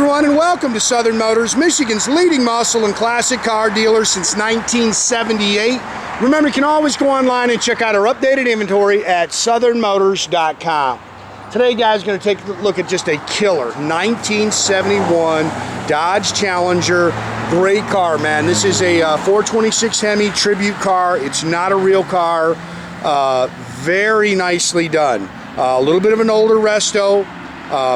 everyone, and welcome to Southern Motors, Michigan's leading muscle and classic car dealer since 1978. Remember, you can always go online and check out our updated inventory at southernmotors.com. Today, guys, we're going to take a look at just a killer 1971 Dodge Challenger. Great car, man. This is a 426 Hemi tribute car. It's not a real car. Very nicely done. A little bit of an older resto.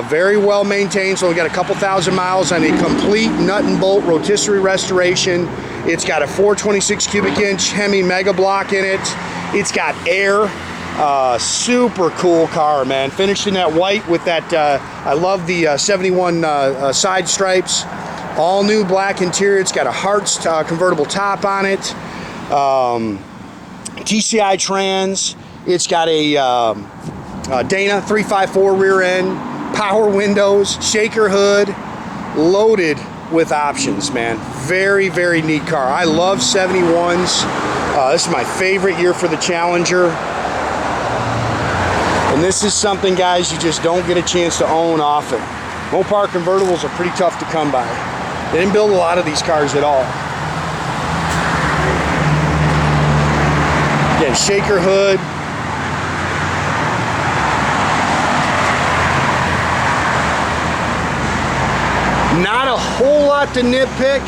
Very well maintained, so we got a couple thousand miles on a complete nut and bolt rotisserie restoration. It's got a 426 cubic inch Hemi Mega block in it. It's got air. Super cool car, man. Finished in that white with that, I love the 71 side stripes. All new black interior. It's got a Hartz convertible top on it. TCI trans. It's got a Dana 354 rear end. Power windows, shaker hood, loaded with options, man. Very, very neat car. I love 71s. This is my favorite year for the Challenger. And this is something, guys, you just don't get a chance to own often. Mopar convertibles are pretty tough to come by. They didn't build a lot of these cars at all. Again, shaker hood. Not a whole lot to nitpick.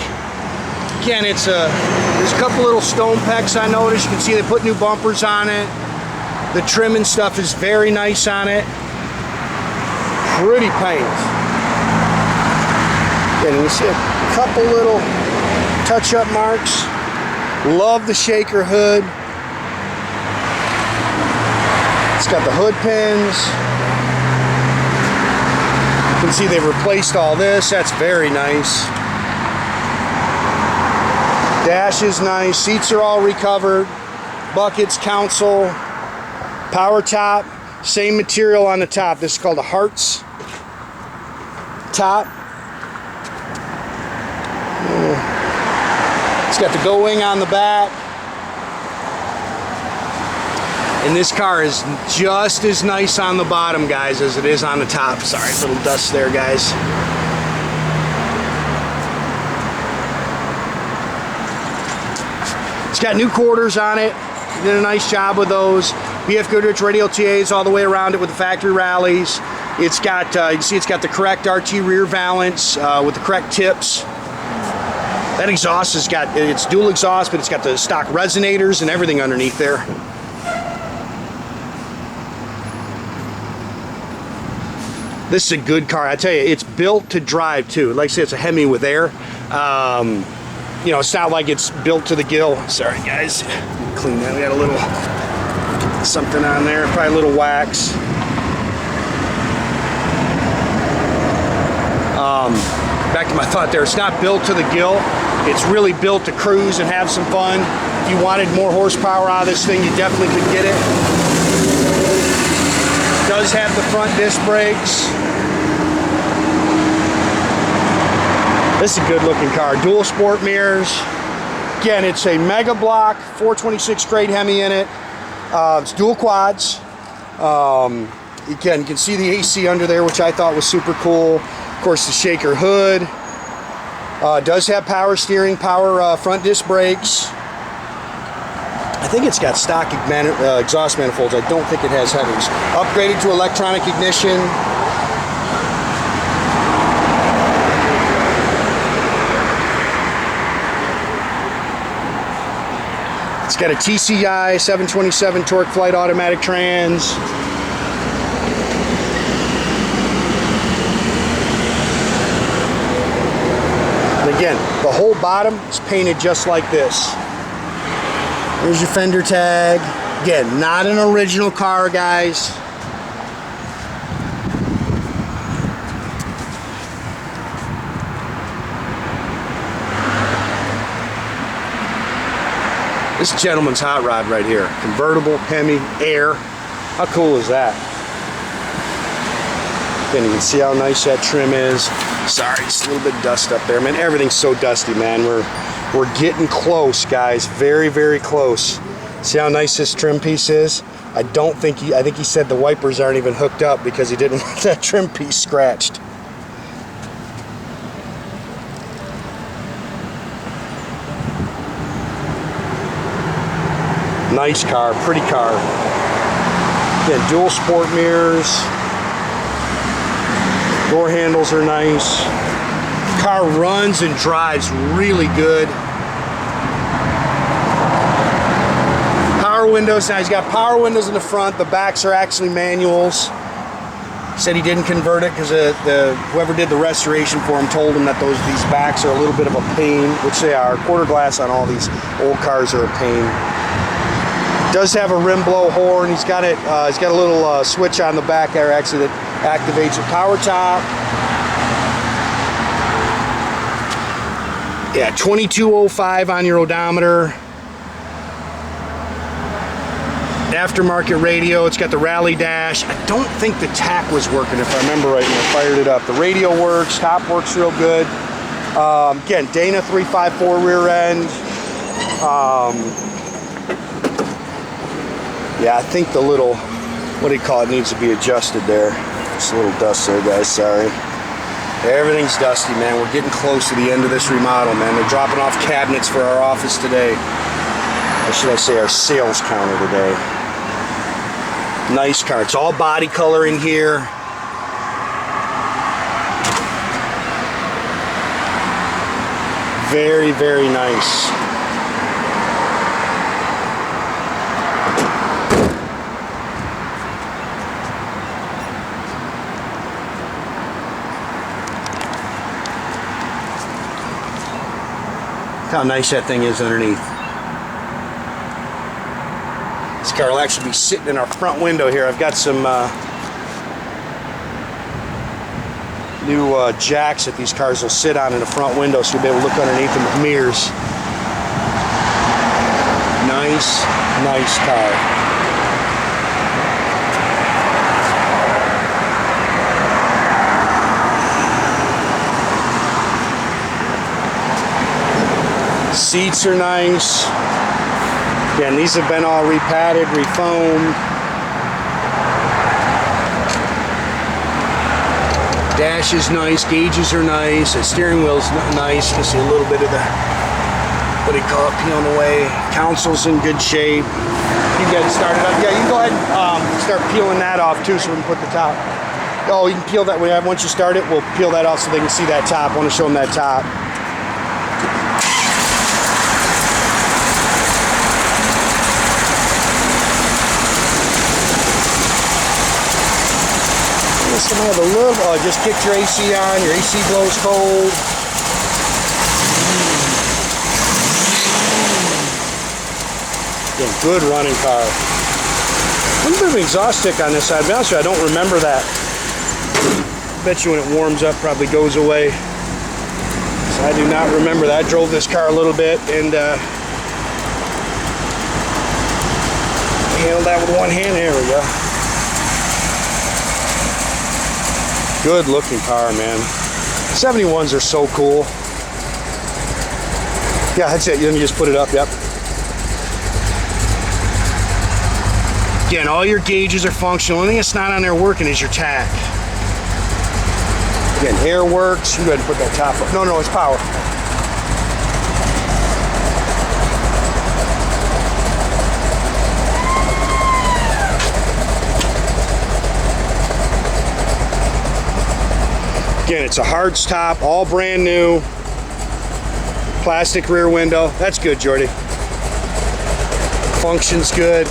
Again, there's a couple little stone pecks I noticed. You can see they put new bumpers on it. The trim and stuff is very nice on it. Pretty paint. And you see a couple little touch-up marks. Love the shaker hood. It's got the hood pins. You can see they've replaced all this. That's very nice. Dash is nice. Seats are all recovered. Buckets, console, power top. Same material on the top. This is called a Hartz top. It's got the go wing on the back. And this car is just as nice on the bottom, guys, as it is on the top. Sorry, a little dust there, guys. It's got new quarters on it. Did a nice job with those. BF Goodrich Radial TAs all the way around it with the factory rallies. It's got, you can see it's got the correct RT rear valance with the correct tips. That exhaust has got, it's dual exhaust, but it's got the stock resonators and everything underneath there. This is a good car. I tell you, it's built to drive too. Like I said, it's a Hemi with air. You know, it's not like it's built to the gill. Sorry, guys. Clean that. We got a little something on there. Probably a little wax. Back to my thought there. It's not built to the gill. It's really built to cruise and have some fun. If you wanted more horsepower out of this thing, you definitely could get it. Does have the front disc brakes. This is a good looking car. Dual sport mirrors. Again, it's a Mega block, 426 grade Hemi in it. It's dual quads. Again, you can see the AC under there, which I thought was super cool. Of course, the shaker hood. Does have power steering, power front disc brakes. I think it's got stock exhaust manifolds. I don't think it has headers. Upgraded to electronic ignition. It's got a TCI 727 Torqueflite automatic trans. And again, the whole bottom is painted just like this. There's your fender tag. Again, not an original car, guys. This gentleman's hot rod right here. Convertible, Hemi, air. How cool is that? Again, you can see how nice that trim is. Sorry, just a little bit of dust up there, man. Everything's so dusty, man. We're getting close, guys. Very, very close. See how nice this trim piece is? I think he said the wipers aren't even hooked up because he didn't want that trim piece scratched. Nice car, pretty car. Again, dual sport mirrors. Door handles are nice. Car runs and drives really good. Power windows. Now he's got power windows in the front. The backs are actually manuals. He said he didn't convert it because whoever did the restoration for him told him that these backs are a little bit of a pain, which they are. Quarter glass on all these old cars are a pain. Does have a rim blow horn. He's got it. He's got a little switch on the back there actually that activates a power top. Yeah, 2205 on your odometer. Aftermarket radio. It's got the rally dash. I don't think the tach was working if I remember right when I fired it up. The radio works. Top works real good. Again, Dana 354 rear end. Yeah, I think the little, what do you call it, needs to be adjusted there. Just a little dust there, guys, sorry. Everything's dusty, man. We're getting close to the end of this remodel, man. They're dropping off cabinets for our office today. Or should I say our sales counter today. Nice car. It's all body color in here. Very, very nice. Look how nice that thing is underneath. This car will actually be sitting in our front window here. I've got some new jacks that these cars will sit on in the front window, so you'll be able to look underneath them with mirrors. Nice, nice car. Seats are nice. Again, these have been all repadded, refoamed. Dash is nice, gauges are nice, the steering wheel's nice. You see a little bit of the, what do you call it, peeling away. Console's in good shape. You can get it started up. Yeah, you can go ahead and start peeling that off too so we can put the top. Oh, you can peel that way. Once you start it, we'll peel that off so they can see that top. I want to show them that top. Some have a little, just kicked your AC on, your AC blows cold. Yeah, good running car. A little bit of an exhaust stick on this side. To be honest with you, I don't remember that. I bet you when it warms up probably goes away. So I do not remember that. I drove this car a little bit and handled that with one hand. There we go. Good looking car, man. 71s are so cool. Yeah, that's it. Let me just put it up, yep. Again, all your gauges are functional. The only thing that's not on there working is your tach. Again, air works. You go ahead and put that top up. No, it's power. Again, it's a Hartz top, all brand new. Plastic rear window. That's good, Jordy. Functions good.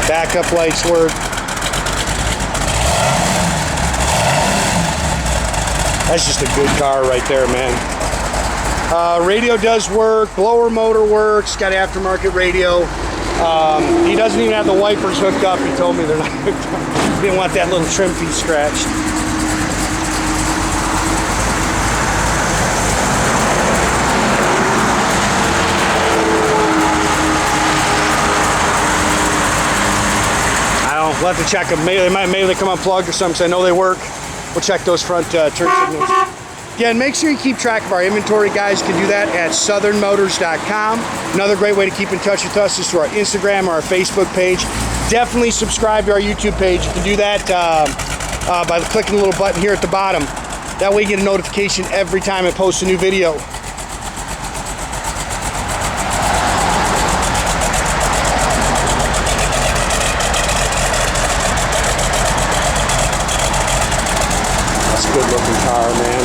Backup lights work. That's just a good car right there, man. Radio does work, blower motor works, got aftermarket radio. He doesn't even have the wipers hooked up. He told me they're not hooked up. He didn't want that little trim piece scratched. I don't know, we'll have to check them. Maybe they come unplugged or something, so I know they work. We'll check those front turn signals. Again, make sure you keep track of our inventory, guys. You can do that at southernmotors.com. Another great way to keep in touch with us is through our Instagram or our Facebook page. Definitely subscribe to our YouTube page. You can do that by clicking the little button here at the bottom. That way you get a notification every time I post a new video. That's a good looking car, man.